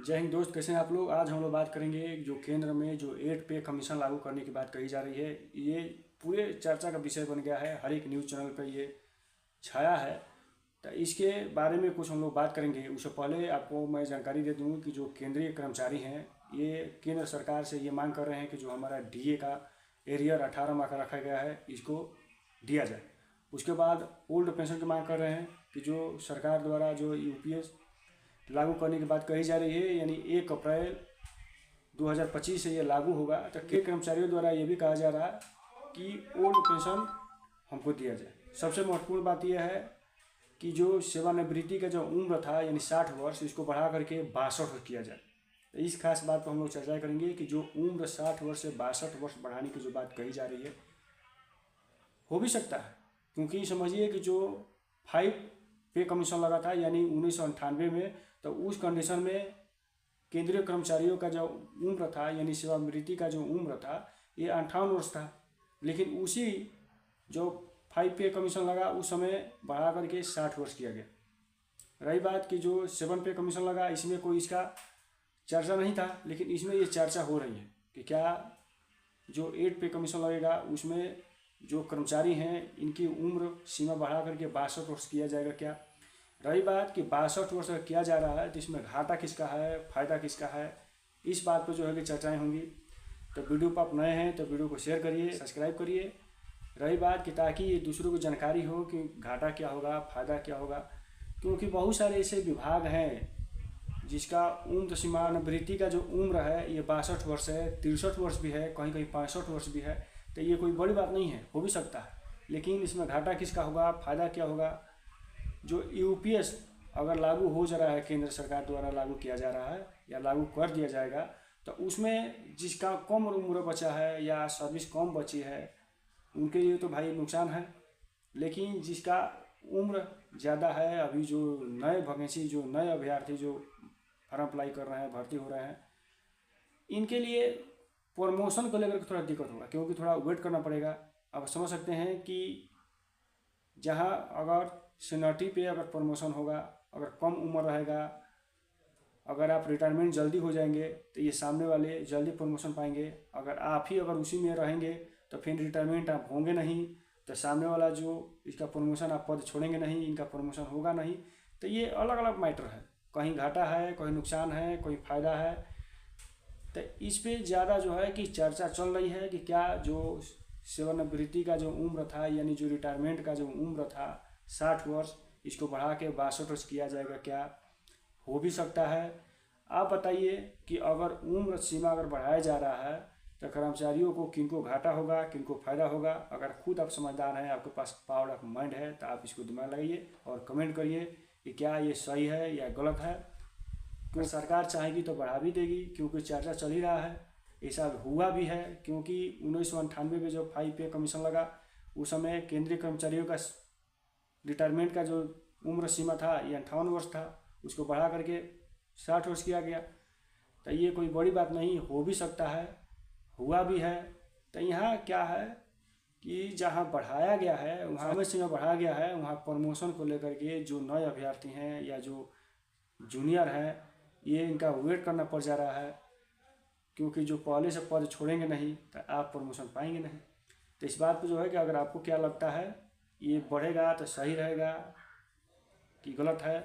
जय हिंद दोस्त, कैसे हैं आप लोग। आज हम लोग बात करेंगे जो केंद्र में जो 8 पे कमीशन लागू करने की बात कही जा रही है। ये पूरे चर्चा का विषय बन गया है, हर एक न्यूज़ चैनल पर ये छाया है। तो इसके बारे में कुछ हम लोग बात करेंगे। उससे पहले आपको मैं जानकारी दे दूँ कि जो केंद्रीय कर्मचारी हैं ये केंद्र सरकार से ये मांग कर रहे हैं कि जो हमारा डीए का एरियर 18 माह का रखा गया है इसको दिया जाए। उसके बाद ओल्ड पेंशन की मांग कर रहे हैं कि जो सरकार द्वारा जो यूपीएस लागू करने की बात कही जा रही है, यानी 1 अप्रैल 2025 से ये लागू होगा। तो के कर्मचारियों द्वारा ये भी कहा जा रहा है कि ओल्ड पेंशन हमको दिया जाए। सबसे महत्वपूर्ण बात यह है कि जो सेवानिवृत्ति का जो उम्र था यानी 60 वर्ष, इसको बढ़ा करके 62 वर्ष किया जाए। तो इस खास बात पर हम लोग चर्चा करेंगे कि जो उम्र 60 वर्ष से 62 वर्ष बढ़ाने की जो बात कही जा रही है हो भी सकता है, क्योंकि समझिए कि जो 5 पे कमीशन लगा था यानी 1998 में, तो उस कंडीशन में केंद्रीय कर्मचारियों का जो उम्र था यानी सेवानिवृत्ति का जो उम्र था ये 58 वर्ष था। लेकिन उसी जो 5 पे कमीशन लगा उस समय बढ़ा करके 60 वर्ष किया गया। रही बात कि जो 7 पे कमीशन लगा, इसमें कोई इसका चर्चा नहीं था, लेकिन इसमें ये चर्चा हो रही है कि क्या जो 8 पे कमीशन लगेगा उसमें जो कर्मचारी हैं इनकी उम्र सीमा बढ़ा करके 62 वर्ष किया जाएगा क्या। रही बात कि 62 वर्ष किया जा रहा है तो इसमें घाटा किसका है, फ़ायदा किसका है, इस बात पर जो है कि चर्चाएं होंगी। तो वीडियो पर आप नए हैं तो वीडियो को शेयर करिए, सब्सक्राइब करिए। रही बात कि ताकि ये दूसरों को जानकारी हो कि घाटा क्या होगा, फ़ायदा क्या होगा, क्योंकि बहुत सारे ऐसे विभाग हैं जिसका उम्र सेवानिवृत्ति का जो उम्र है ये 62 वर्ष है, 63 वर्ष भी है, कहीं कहीं 65 वर्ष भी है। तो ये कोई बड़ी बात नहीं है, हो भी सकता है। लेकिन इसमें घाटा किसका होगा, फ़ायदा क्या होगा। जो यूपीएस अगर लागू हो जा रहा है, केंद्र सरकार द्वारा लागू किया जा रहा है या लागू कर दिया जाएगा, तो उसमें जिसका कम उम्र बचा है या सर्विस कम बची है उनके लिए तो भाई नुकसान है। लेकिन जिसका उम्र ज़्यादा है, अभी जो नए वैकेंसी, जो नए अभ्यर्थी जो फॉर्म अप्लाई कर रहे हैं, भर्ती हो रहे हैं, इनके लिए प्रमोशन को लेकर थोड़ा दिक्कत होगा, क्योंकि थोड़ा वेट करना पड़ेगा। अब समझ सकते हैं कि जहाँ अगर सीनियरिटी पे अगर प्रमोशन होगा, अगर कम उम्र रहेगा, अगर आप रिटायरमेंट जल्दी हो जाएंगे तो ये सामने वाले जल्दी प्रमोशन पाएंगे। अगर आप ही अगर उसी में रहेंगे तो फिर रिटायरमेंट आप होंगे नहीं, तो सामने वाला जो इसका प्रमोशन, आप पद छोड़ेंगे नहीं, इनका प्रमोशन होगा नहीं। तो ये अलग अलग मैटर है, कहीं घाटा है, कहीं नुकसान है, कोई फ़ायदा है। तो इस पे ज़्यादा जो है कि चर्चा चल रही है कि क्या जो सेवानिवृत्ति का जो उम्र था यानी जो रिटायरमेंट का जो उम्र था 60 वर्ष, इसको बढ़ा के 62 वर्ष किया जाएगा क्या। हो भी सकता है। आप बताइए कि अगर उम्र सीमा अगर बढ़ाया जा रहा है तो कर्मचारियों को किनको घाटा होगा, किनको फ़ायदा होगा। अगर खुद आप समझदार हैं, आपके पास पावर ऑफ माइंड है, तो आप इसको दिमाग लगाइए और कमेंट करिए कि क्या ये सही है या गलत है। क्योंकि सरकार चाहेगी तो बढ़ा भी देगी, क्योंकि चर्चा चल ही रहा है, ऐसा हुआ भी है। क्योंकि 1998 में जो 5 पे कमीशन लगा उस समय केंद्रीय कर्मचारियों का रिटायरमेंट का जो उम्र सीमा था ये 58 वर्ष था, उसको बढ़ा करके 60 वर्ष किया गया। तो ये कोई बड़ी बात नहीं, हो भी सकता है, हुआ भी है। तो यहाँ क्या है कि जहाँ बढ़ाया गया है, वहाँ समय सीमा बढ़ाया गया है, वहाँ प्रमोशन को लेकर के जो नए अभ्यर्थी हैं या जो जूनियर हैं, ये इनका वेट करना पड़ जा रहा है। क्योंकि जो पहले से पद छोड़ेंगे नहीं तो आप प्रमोशन पाएंगे नहीं। तो इस बात पर जो है कि अगर आपको क्या लगता है, ये बढ़ेगा तो सही रहेगा कि गलत है।